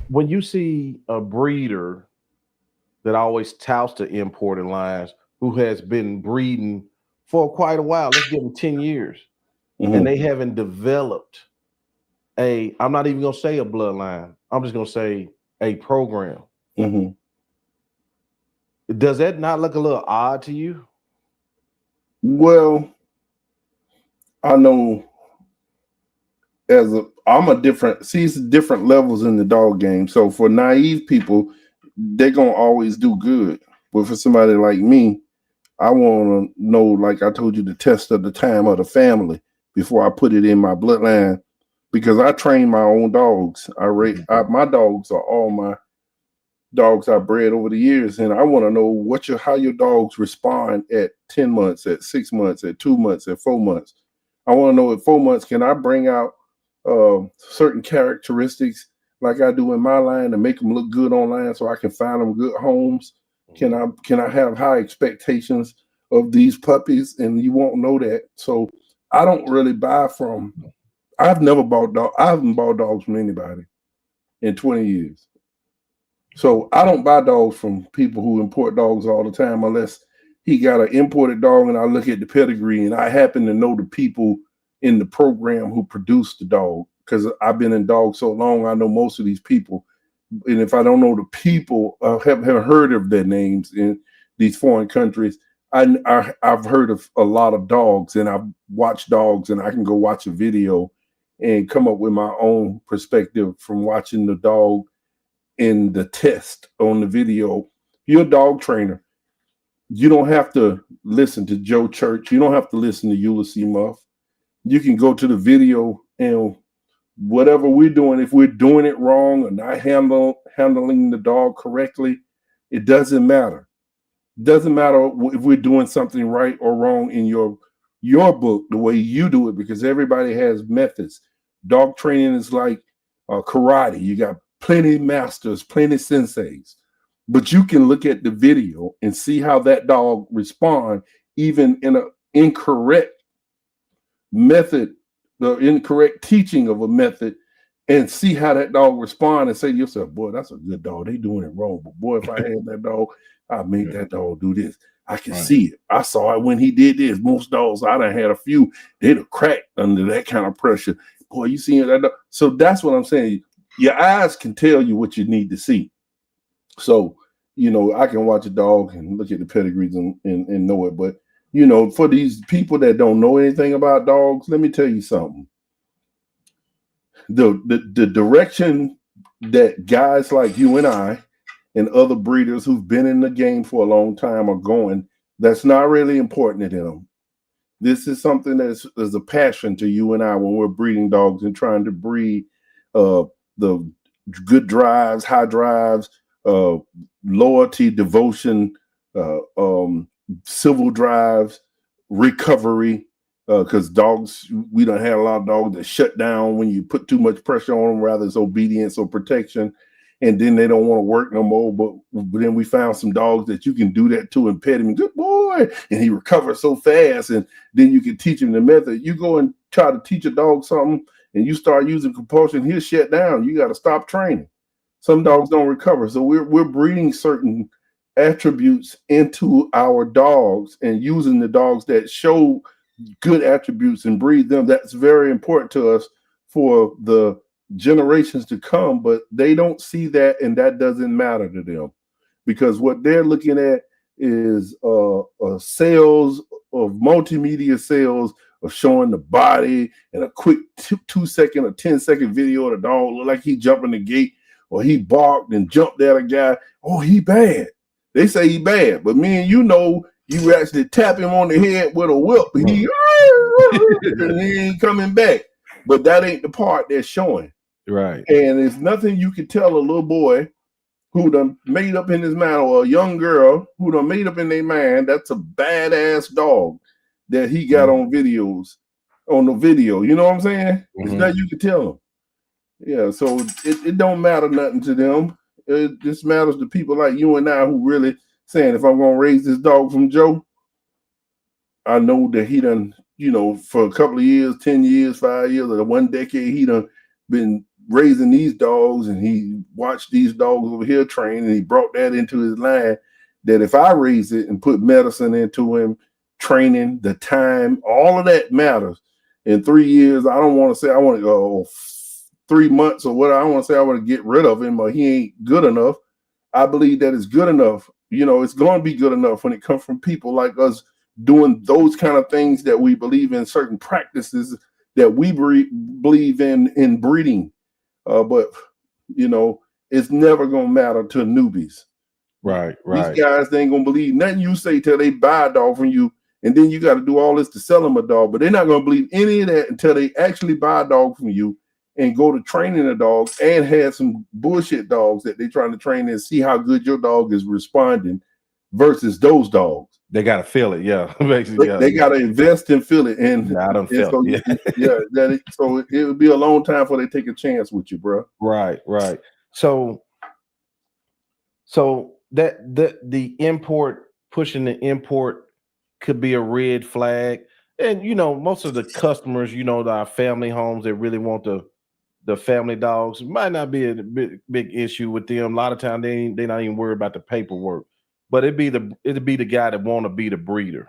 when you see a breeder that always touts the imported lines who has been breeding for quite a while, let's give them 10 years, and Hmm. they haven't developed I'm not even gonna say a bloodline, I'm just gonna say a program. Hmm. Does that not look a little odd to you? Well, I know I'm a different see it's different levels in the dog game. So for naive people, they're gonna always do good. But for somebody like me, I want to know, like I told you, the test of the time of the family before I put it in my bloodline, because I train my own dogs. My dogs are all my dogs I bred over the years, and I want to know how your dogs respond at 10 months, at 6 months, at 2 months, at 4 months. I want to know at 4 months, can I bring out certain characteristics like I do in my line to make them look good online, so I can find them good homes? Can I have high expectations of these puppies? And you won't know that. So I don't really buy from. I've never bought dog. I haven't bought dogs from anybody in 20 years. So I don't buy dogs from people who import dogs all the time unless he got an imported dog and I look at the pedigree and I happen to know the people in the program who produced the dog, because I've been in dogs so long, I know most of these people. And if I don't know the people, haven't heard of their names in these foreign countries, I've heard of a lot of dogs, and I've watched dogs, and I can go watch a video and come up with my own perspective from watching the dog in the test on the video. You're a dog trainer. You don't have to listen to Joe Church. You don't have to listen to Ulysses Muff. You can go to the video, and whatever we're doing, if we're doing it wrong or not handling the dog correctly, it doesn't matter. It doesn't matter if we're doing something right or wrong in your book, the way you do it, because everybody has methods. Dog training is like karate. You got plenty masters, plenty senseis, but you can look at the video and see how that dog respond, even in an incorrect method, the incorrect teaching of a method, and see how that dog respond and say to yourself, boy, that's a good dog. They doing it wrong. But boy, if I had that dog, I'd make that dog do this. I can see it. I saw it when he did this. Most dogs, I done had a few, they'd have cracked under that kind of pressure. Boy, you seeing that dog? So that's what I'm saying. Your eyes can tell you what you need to see. So, I can watch a dog and look at the pedigrees and know it. But, for these people that don't know anything about dogs, let me tell you something. The direction that guys like you and I and other breeders who've been in the game for a long time are going, that's not really important to them. This is something that's a passion to you and I when we're breeding dogs and trying to breed the good drives, high drives, uh, loyalty, devotion, civil drives, recovery. Because dogs, we don't have a lot of dogs that shut down when you put too much pressure on them, rather it's obedience or protection, and then they don't want to work no more. But then we found some dogs that you can do that to and pet him, good boy, and he recovers so fast, and then you can teach him the method. You go and try to teach a dog something, and you start using compulsion, he'll shut down. You got to stop training. Some dogs don't recover, so we're breeding certain attributes into our dogs and using the dogs that show good attributes and breed them. That's very important to us for the generations to come, but they don't see that, and that doesn't matter to them, because what they're looking at is sales of multimedia sales of showing the body and a quick 2 second or 10-second video of the dog look like he jumping the gate or he barked and jumped at a guy. Oh, he bad. They say he bad, but me and you actually tap him on the head with a whip, and he ain't coming back. But that ain't the part they're showing. Right. And there's nothing you can tell a little boy who done made up in his mind, or a young girl who done made up in their mind, that's a badass dog that he got on the video. You know what I'm saying? There's nothing you can tell them. Yeah, so it don't matter nothing to them. It just matters to people like you and I who really saying, if I'm going to raise this dog from Joe, I know that he done, for a couple of years, 10 years, 5 years, or 1 decade, he done been raising these dogs and he watched these dogs over here train and he brought that into his line, that if I raise it and put medicine into him, training, the time, all of that matters. In 3 years, I don't want to say I want to go 3 months or what. I don't want to say I want to get rid of him or he ain't good enough. I believe that it's good enough. You know, it's going to be good enough when it comes from people like us doing those kind of things that we believe in, certain practices that we believe in breeding. But, you know, it's never going to matter to newbies. Right. These guys, they ain't going to believe nothing you say till they buy a dog from you. And then you got to do all this to sell them a dog. But they're not going to believe any of that until they actually buy a dog from you and go to training a dog and have some bullshit dogs that they're trying to train and see how good your dog is responding versus those dogs. They got to feel it. Yeah. Basically, they got to invest and feel it. And I don't feel so, it. So it would be a long time before they take a chance with you, bro. Right. So that the import, pushing the import could be a red flag. And, you know, most of the customers, you know, our family homes that really want the family dogs, might not be a big issue with them. A lot of times they're not even worried about the paperwork, but it'd be the guy that want to be the breeder.